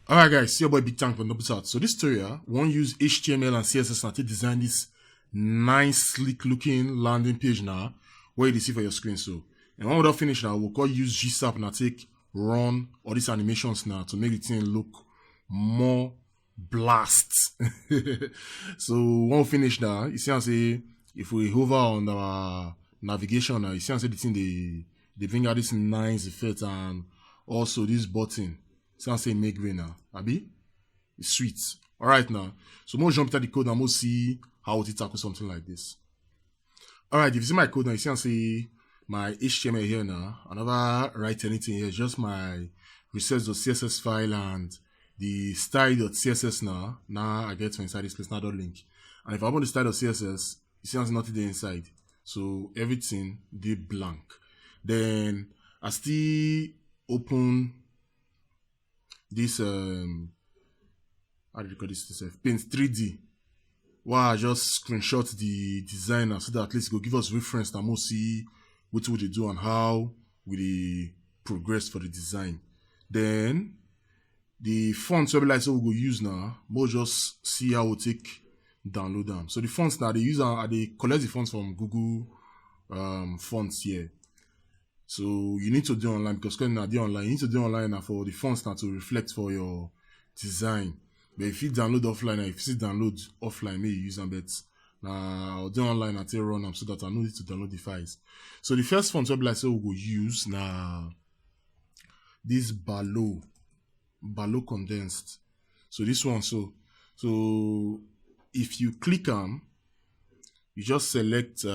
Alright guys, see your boy Big Tank from Nobutat. So this tutorial, we want to use HTML and CSS to design this nice sleek looking landing page now, where you see for your screen. So, and when we're finished now, we'll call use GSAP and take run all these animations now to make the thing look more blast. So when we finish now, you see I say if we hover on our navigation now, you see I say the thing they bring out this nice effect and also this button. Sounds say make way now. Abi? It's sweet. Alright now. So we'll jump into the code and we'll see how to tackle something like this. Alright, if you see my code now, you see I say my HTML here now. I never write anything here, just my recess.css file and the style.css now. Now I get to inside this place now link. And if I want the style.css, you see there's nothing there inside. So everything did blank. Then I still open this how do you call this Paint 3D. Wow, I just screenshot the designer so that at least it will give us reference and we'll see what would they do and how will they progress for the design. Then the fonts we like so we go use now, we'll just see how we'll take download them. So the fonts now they collect the fonts from Google fonts here. So you need to do online because when you online, you need to do online now for the fonts now to reflect for your design. But if you download offline, if you download offline, maybe you use them. But I'll do online until run them so that I know need to download the files. So the first font like so we will use now this Baloo condensed. So this one, so if you click on, you just select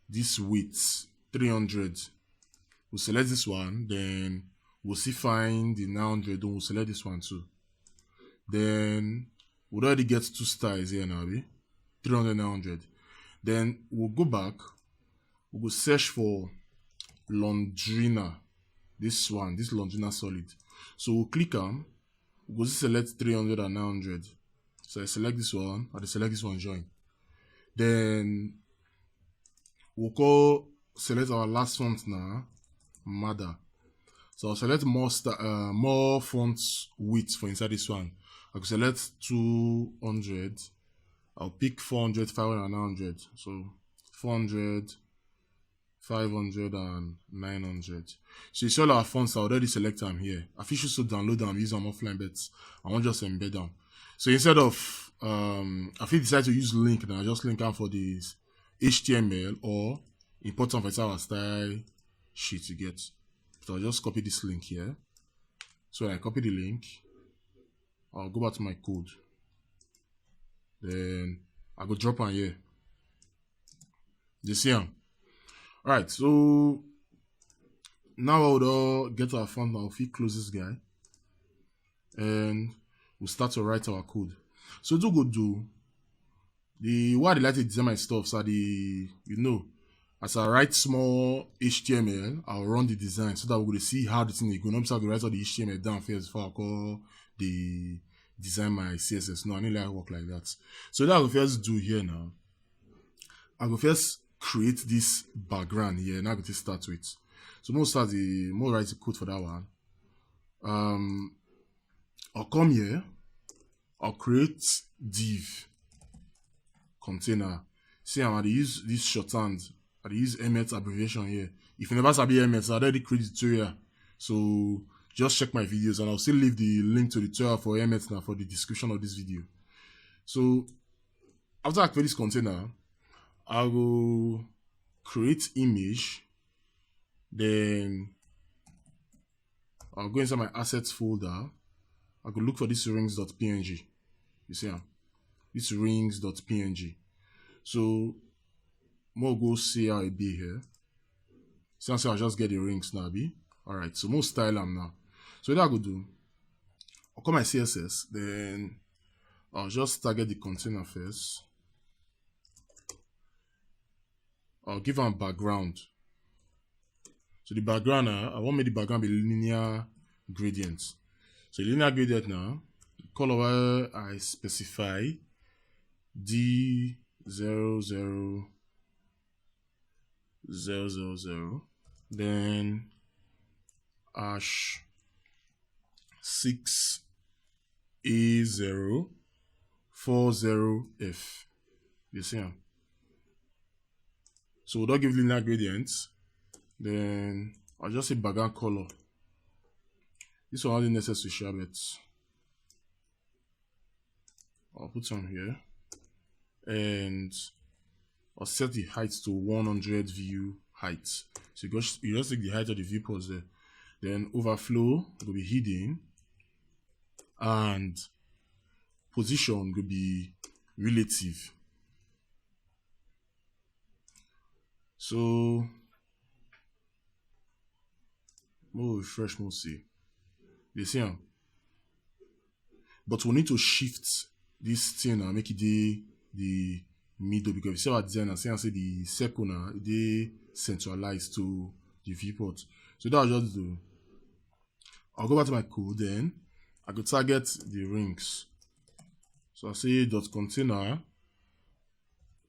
this width 300. We'll select this one, then we'll see find the 900, then we'll select this one too. Then we'll already get two styles here now, 300, 900. Then we'll go back, we'll go search for Londrina, this one, this Londrina solid. So we'll click on, we'll go select 300 and 900. So I select this one, and I select this one join. Then we'll go select our last font now. Mother. So I'll select more font width for inside this one. I can select 200. I'll pick 400, 500, and 900. So 400, 500, and 900. So you see all our fonts, I already select them here. I feel to download them, use them offline, but I won't just embed them. So instead of I feel decide to use link now, just link out for this HTML or import them for our style sheet you get. So I'll just copy this link here. So when I copy the link, I'll go back to my code. Then I go drop on here. You see them. Alright, so now we'll get our font now. If we close this guy and we'll start to write our code. So do the why I like to design my stuff so as I write small HTML, I'll run the design so that we're going to see how the thing is going. I'm going to write all the HTML down first before I call the design my CSS. No, I need to work like that. So that I will first do here now. I will first create this background here. Now I'm going to start with. So more write the code for that one. I'll come here. I'll create div container. See, I'm going to use this shorthand. I use MS abbreviation here. If you never sabi MS, I already created the tutorial. So just check my videos and I'll still leave the link to the tutorial for MS now for the description of this video. So after I create this container, I will create image. Then I'll go inside my assets folder. I go look for this rings.png. You see, this rings.png. So more go see how it be here. Since I'll just get the rings now, alright. So more style them now. So what I go do, I'll call my CSS, then I'll just target the container first. I'll give them background. So the background now, I want the background be linear gradient. So linear gradient now, color where I specify D00 000, then #6 A040F. You see them? So we'll not give linear gradients. Then I'll just say background color. This one only necessary shabet. I'll put some here. And I'll set the height to 100 view height. So you just take the height of the viewports there. Then overflow will be hidden. And position will be relative. So we'll refresh, we'll see. You see them? But we need to shift this thing and make it the middle, because if you see our design and say the circle now, they centralized to the viewport. So that I'll just do. I'll go back to my code, then I could target the rings. So I'll say dot container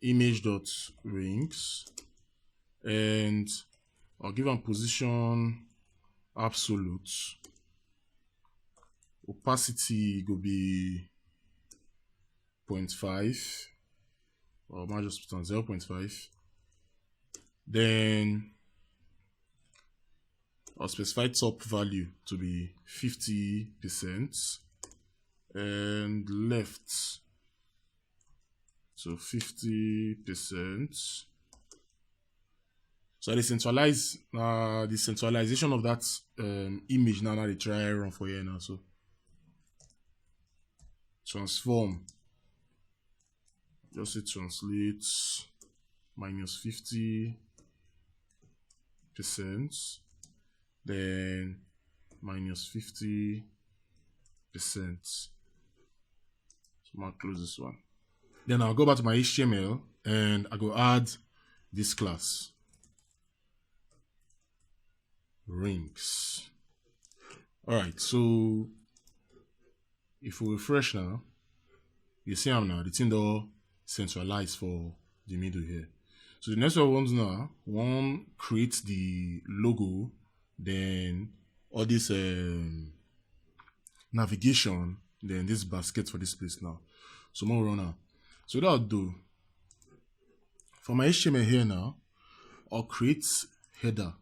image dot rings, and I'll give them position absolute. Opacity will be 0.5, or I might just put on 0.5. Then I'll specify top value to be 50% and left so 50%. So the centralization of that image now they try run for here now. So transform, just say translate minus 50%, then minus 50%. So I'll close this one. Then I'll go back to my HTML and I go add this class rings. Alright, so if we refresh now, you see I'm now the thing all centralized for the middle here. So the next one we want to now, one create the logo, then all this navigation, then this basket for this place now. So more run now. So what I'll do for my HTML here now, I'll create header.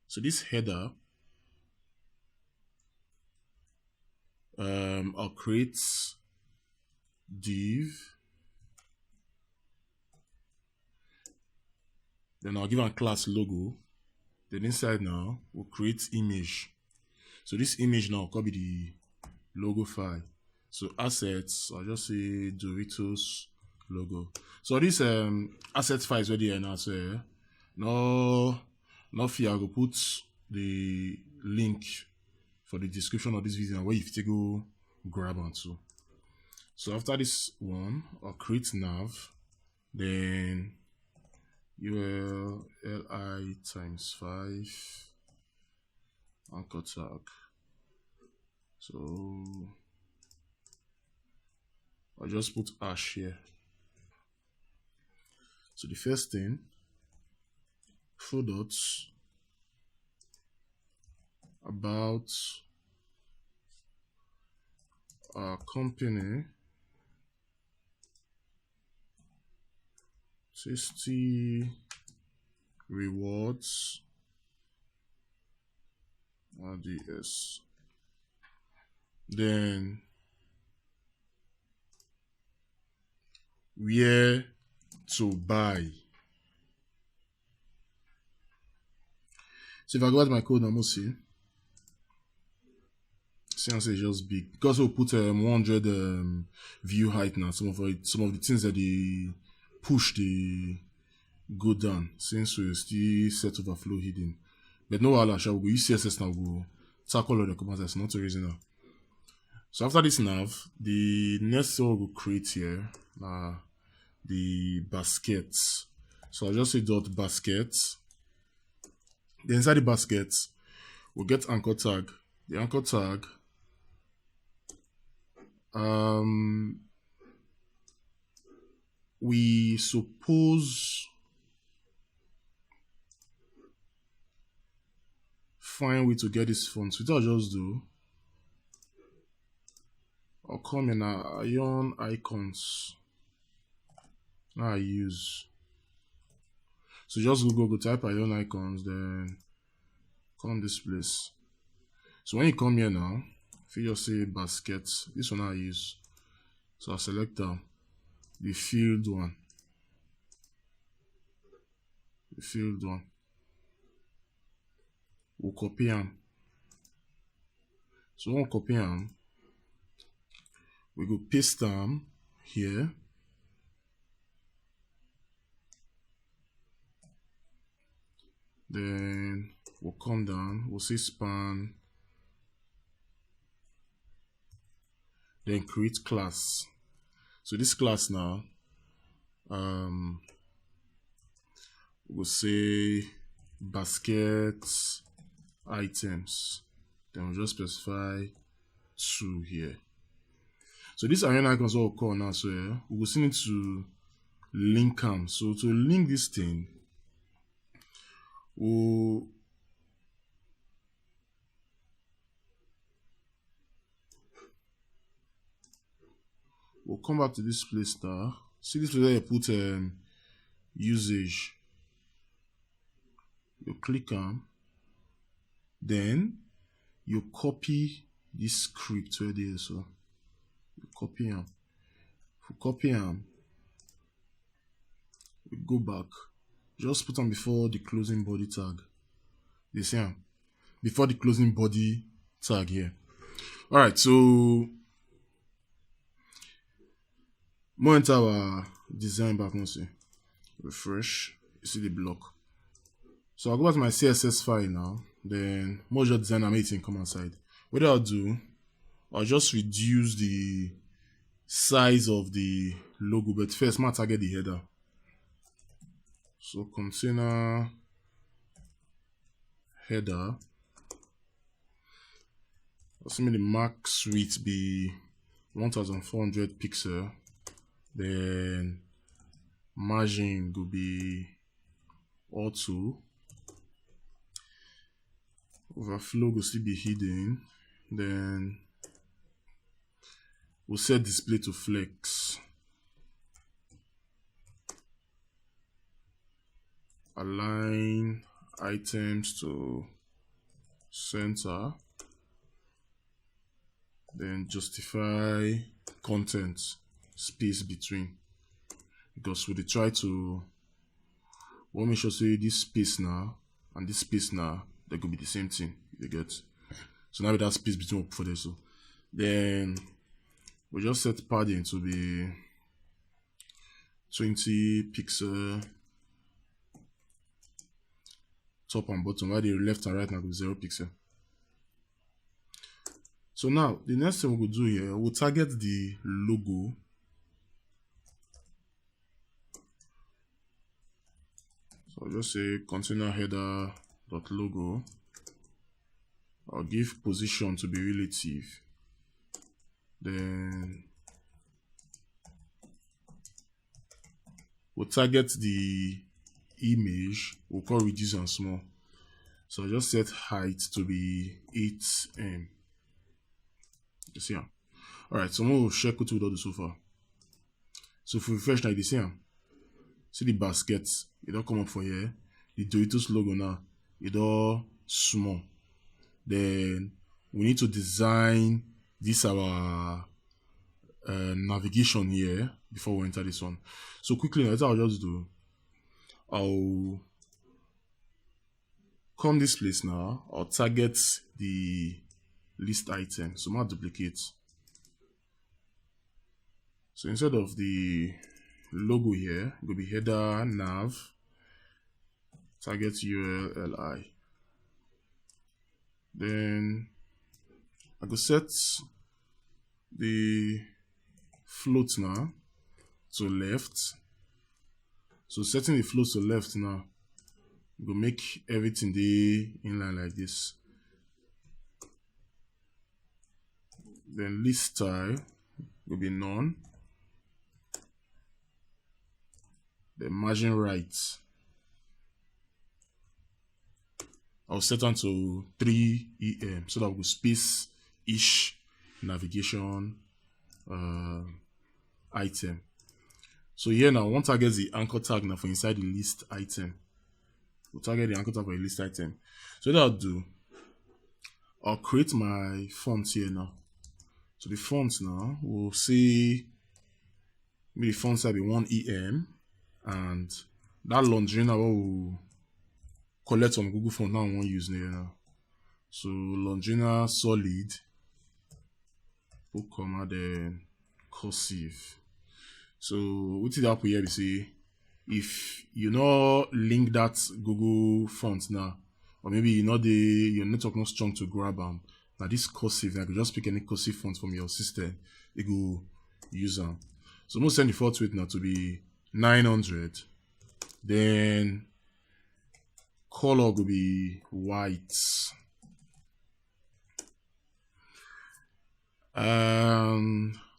So this header, I'll create div, then I'll give a class logo. Then inside now we'll create image. So this image now will be the logo file. So assets, I'll just say Doritos logo. So this asset file is ready here now. So no fear, I will put the link for the description of this video where you have to go grab onto. So after this one, I'll create nav, then URL li times 5 anchor tag. So I'll just put hash here. So the first thing, 4 dots about our company, tasty rewards RDS. Then where to buy. So if I go back to my code, I'm see it's just big because we'll put 100 view height now. Some of the things that they push they go down since we still set overflow hidden. But no Allah shall we use CSS now, we'll tackle all the commands. That's not a reason now. So after this nav, the next one we'll create here the basket. So I'll just say dot basket. Then inside the basket, we'll get anchor tag. The anchor tag we suppose find way to get this font. So what I'll just do, I'll come in ion icons. Now I use. So just go type ion icons, then come this place. So when you come here now, if you just say basket, this one I use. So I'll select the field one. The field one. We'll copy them. So we'll copy them. We go paste them here. Then we'll come down, we'll say span, then create class. So this class now, we'll say basket items. Then we'll just specify 2 here. So these ion icons will call now. So yeah, we will still need to link them. So to link this thing, we'll come back to this place now. See this place where you put usage. You click on, then you copy this script where there. So you copy them. If you copy them, we go back. Just put them before the closing body tag. You see them? Before the closing body tag here. Alright, so more enter our design back now. See, refresh. You see the block. So I'll go back to my CSS file now. Then more just design and make it come outside. What I'll do, I'll just reduce the size of the logo, but first I'll target the header. So container header. Assuming the max width be 1400 pixel, then margin will be auto. Overflow will still be hidden. Then we'll set display to flex. Align items to center. Then justify content space between. Because we try to make sure say this space now and this space now, they could be the same thing. You get. So now with that space between for this. So then we just set padding to be 20 pixel top and bottom, while the left and right now will be 0 pixel. So now the next thing we'll do here, we'll target the logo. So I'll just say container header dot logo. I'll give position to be relative. Then we'll target the image. We'll call reduce and small. So I'll just set height to be 8 You see how? Alright, so we'll check what we do so far. So if we refresh now, you see how? See the basket, it don't come up for here. The Doritos logo now, it all small. Then we need to design this our navigation here before we enter this one. So quickly, that's what I'll just do. I'll come this place now. I'll target the list item. So I'm gonna duplicate. So instead of the logo here, it will be header nav target URL li. Then I go set the float now to left. So setting the float to left now, we go make everything the inline like this. Then list style will be none. Then margin right, I'll set on to 3 EM so that we space each navigation item. So here now, one target the anchor tag now for inside the list item. We'll target the anchor tag for a list item. So what I'll do, I'll create my font here now. So the font now, we'll see maybe the font size be 1EM, and that Londrina will collect some Google font now I won't use here now. So Londrina solid, put comma then cursive. So what did happen here? We say if you not link that Google font now, or maybe your network not strong to grab them. Now this cursive, I could just pick any cursive font from your system, you go use them. So I'm gonna send the default weight now to be 900. Then color will be white.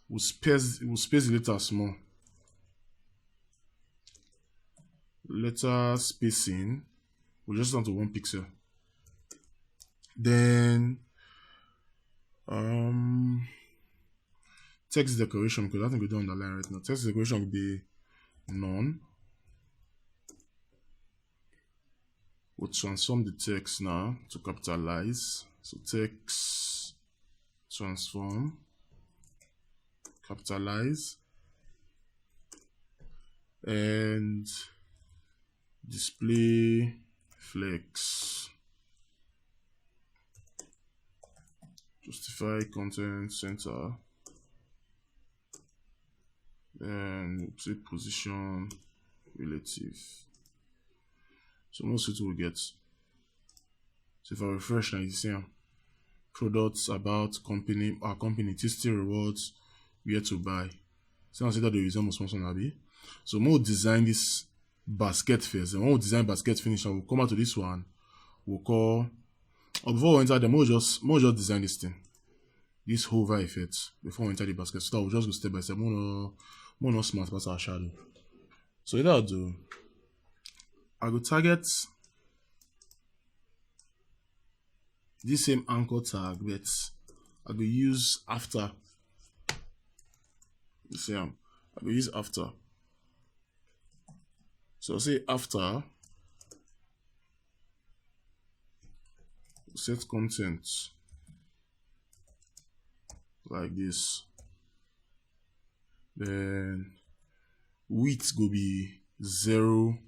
We'll space the letter small. Letter spacing, we'll just down to 1 pixel. Then text decoration, because I think we don't underline right now. Text decoration will be none. We'll transform the text now to capitalize. So text transform, capitalize, and display flex. Justify content center. And say position relative. So most it will get. So if I refresh now, you see products, about, company, our company, tasty rewards, where to buy. So I see that the resume was sponsored Nabi. So we'll design this basket first. And when we design basket finish, we'll come out to this one. We'll call, or before we enter them, we'll just design this thing. This hover effect before we enter the basket. So that we'll just go step by step. More no smart past our shadow. So what I'll do, I go target this same anchor tag, but I go use after. You see, I go use after. So I'll say after set content like this. Then width go be 0%.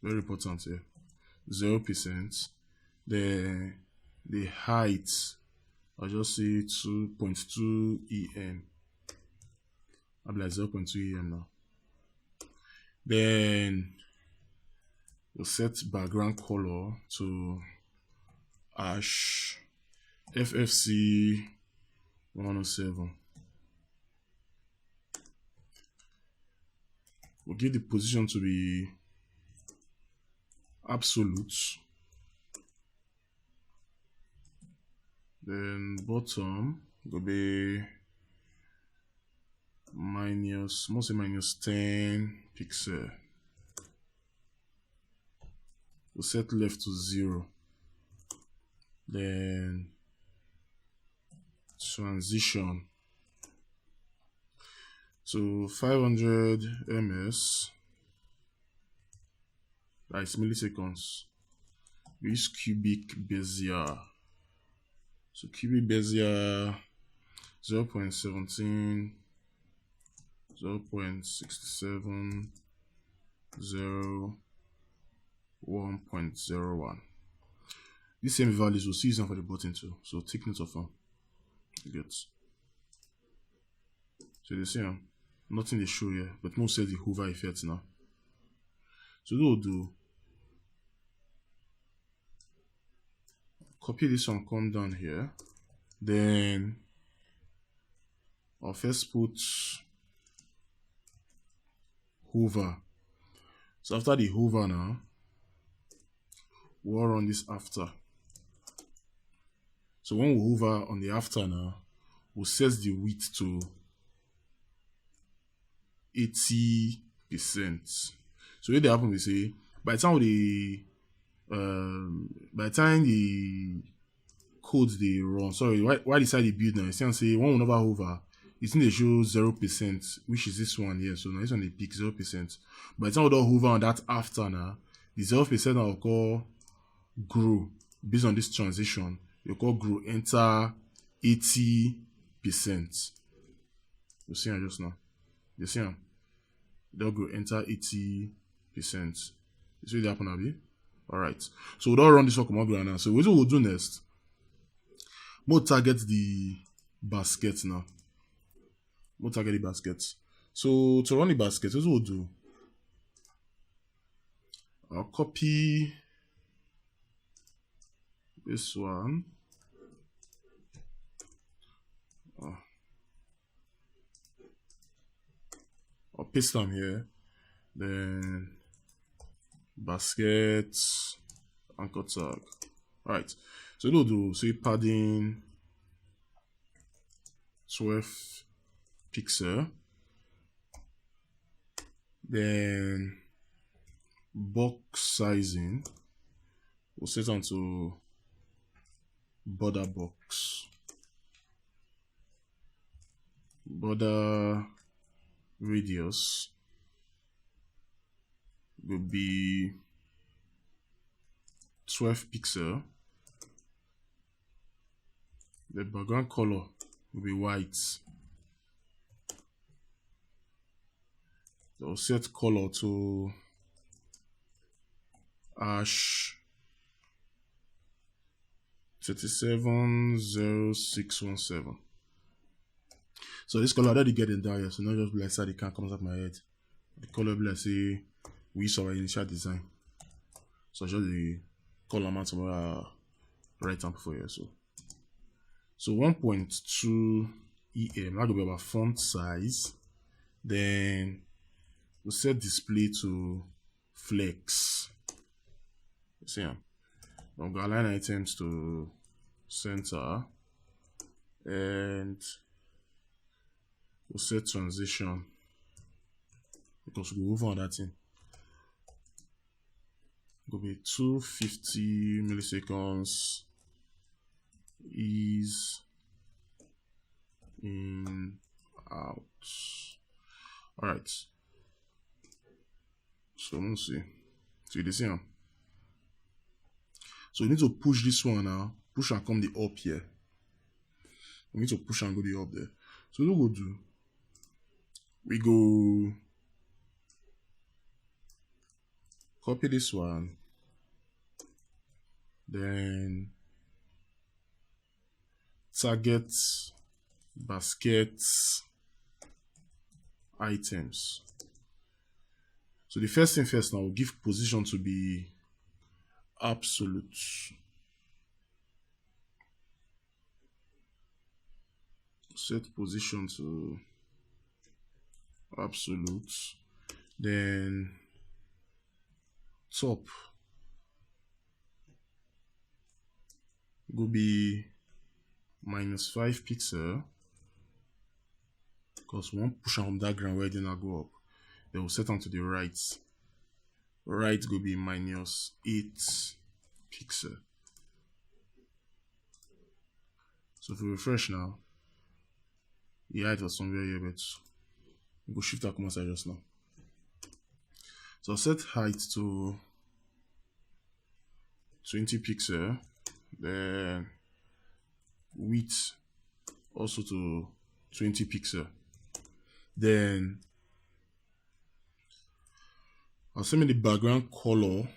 Very important here. 0%. Then the height, I'll just say 2.2 EM. I'll be like 0.2 EM now. Then we'll set background color to ash FFC 107. We'll give the position to be absolute. Then bottom will be mostly minus 10 pixel. We'll set left to 0. Then transition. So 500 ms, that's milliseconds. We use cubic Bezier. So cubic Bezier 0.17, 0.67, 1.01. These same values we'll see them for the button too. So take note of them. You get. So you see nothing they show here, but most say the hover effect now. So we'll do copy this one, come down here. Then I'll first put hover. So after the hover now, we'll run this after. So when we hover on the after now, we'll set the width to 80%. So what they happen, we say by the time the code they run. Sorry, why decide the build now? You see, I'm saying one will never hover. It's in the show 0%, which is this one here. So now this one they pick 0%. But it's not hover on that after now. The 0% now will call grow based on this transition. You call grow enter 80%. You see just now. You see them? They'll grow enter 80%. You see what happen, Abi? Alright. So we'll run this one come on now. So what we'll do next? We'll target the basket now. We'll target the basket. So to run the basket, what we'll do? I'll copy this one. I'll paste them here. Then basket anchor tag. Alright. So we'll do say padding 12 pixel. Then box sizing. We'll set onto border box. Border radius will be 12 pixel. The background color will be white. So I'll set color to ash 370617. So this color I already get in there here, so not just be like that it can't come out of my head. The color be like say we use our initial design. So just the color amount of right hand for here. So 1.2 EM, that will be about font size. Then we'll set display to flex. You see, I'm going to align items to center, and we'll set transition because we'll move on that thing. It will be 250 milliseconds. Ease in out. All right. So let's see. So you see, so we need to push this one now. Push and come the up here. We need to push and go the up there. So what we'll do? We go copy this one. Then target basket items. So the first thing first now, we'll give position to be absolute. Set position to absolute. Then top will be -5 pixel, because we won't push on diagram where then I go up. Then we'll set on to the right. Right will be -8 pixel. So if we refresh now, the height was somewhere here, but we'll go shift that come outside just now. So I'll set height to 20 pixel, then width also to 20 pixel. Then I'll send me the background color.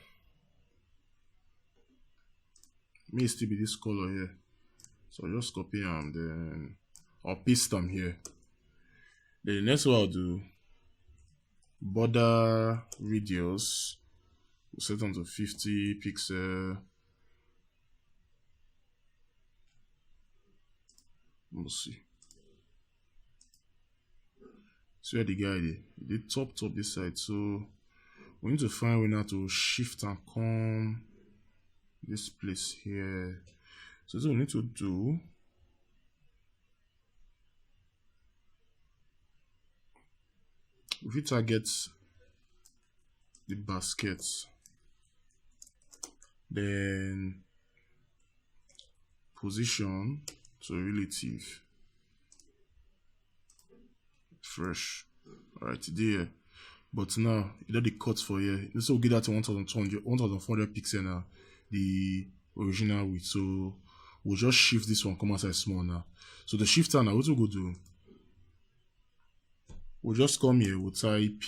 May still be this color here. So I'll just copy them, then I'll paste them here. Then the next one I'll do border radius. We'll set them to 50 pixel. We'll see. So where the guy did top this side. So we need to find a way now to shift and come this place here. So what we need to do, if we target the basket, then position to relative, fresh. Alright, there. But now you know the cut for here. This will get that to 1200, 1400 pixel now, the original width. So we'll just shift this one, come outside small now. So the shifter now, what we'll go do? We'll just come here, we'll type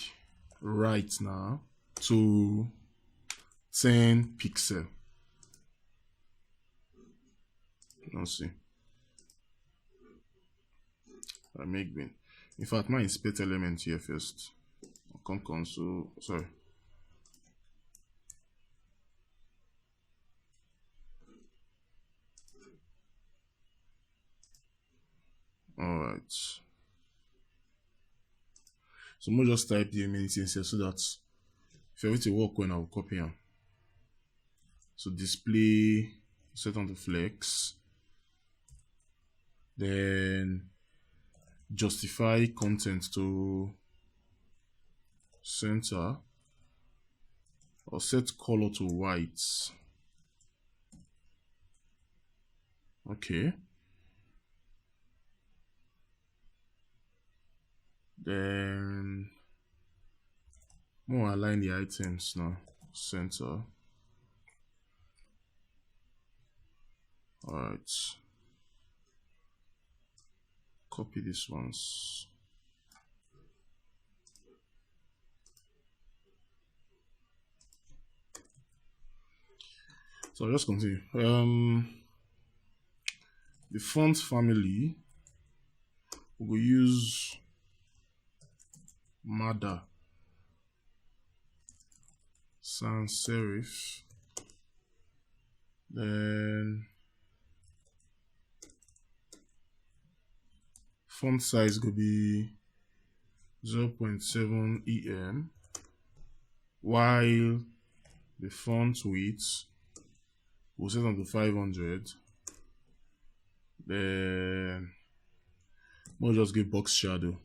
right now to 10 pixel. Let's see. I make bin. In fact, my inspect element here first. I'll come console. Sorry. Alright. So I'm just type the many things here so that if everything work when I'll copy them. So display, set on the flex. Then justify content to center, or set color to white. Okay. Then more align the items now. Center. Alright. Copy this ones. So I'll just continue. The font family, we will use Mada, sans serif. Then font size will be 0.7 EM, while the font width we'll set on to 500. Then we'll just give box shadow.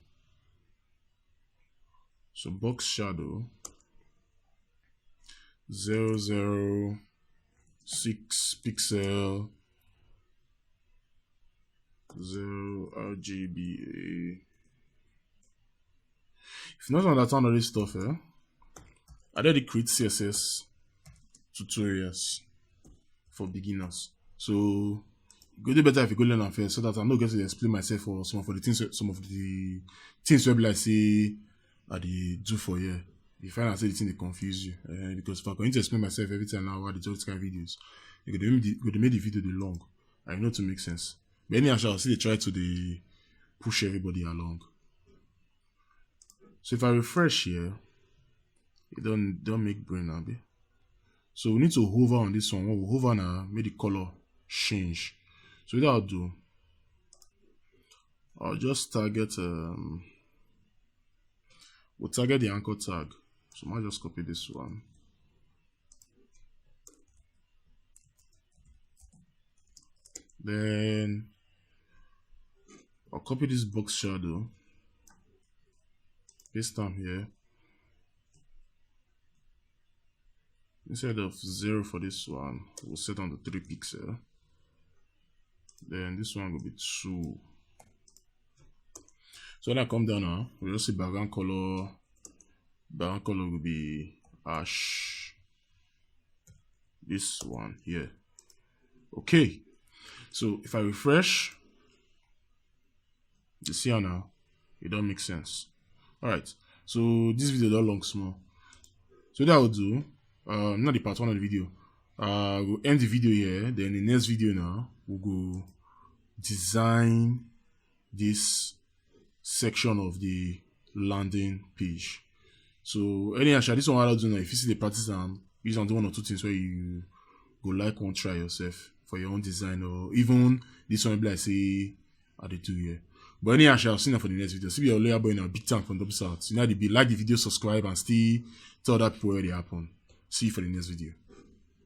So box shadow 006 pixel 0 RGBA. If you don't understand all this stuff, I did create CSS tutorials for beginners. So go do better if you go learn them first, so that I'm not going to explain myself for some of the things where I say I do for you. You find out the thing they confuse you. Because if I'm going to explain myself every time now what the talk kind of videos, you could make the video the long. I know to make sense. But anyhow, I'll see they try to push everybody along. So if I refresh here, it don't make brain now. So we need to hover on this one. When we hover now, make the color change. So what I'll do, I'll just target we'll target the anchor tag. So I'll just copy this one. Then I'll copy this box shadow, paste them here. Instead of 0 for this one, we'll set on the 3 pixel. Then this one will be 2. So when I come down now, we'll just see background color. Background color will be ash. This one here. Okay. So if I refresh, you see how now it don't make sense. Alright. So this video don't long small. So that I will do. Not the part 1 of the video. We'll end the video here. Then the next video now, we'll go design this section of the landing page. So anyhow, this one I'll do now. If you see the practice use on 1 or 2 things where you go like one try yourself for your own design, or even this one be like say I did do here. But anyhow, I'll see you for the next video. See your layer boy in a big time from double south. You know, like the video, subscribe, and still tell other people where they happen. See you for the next video.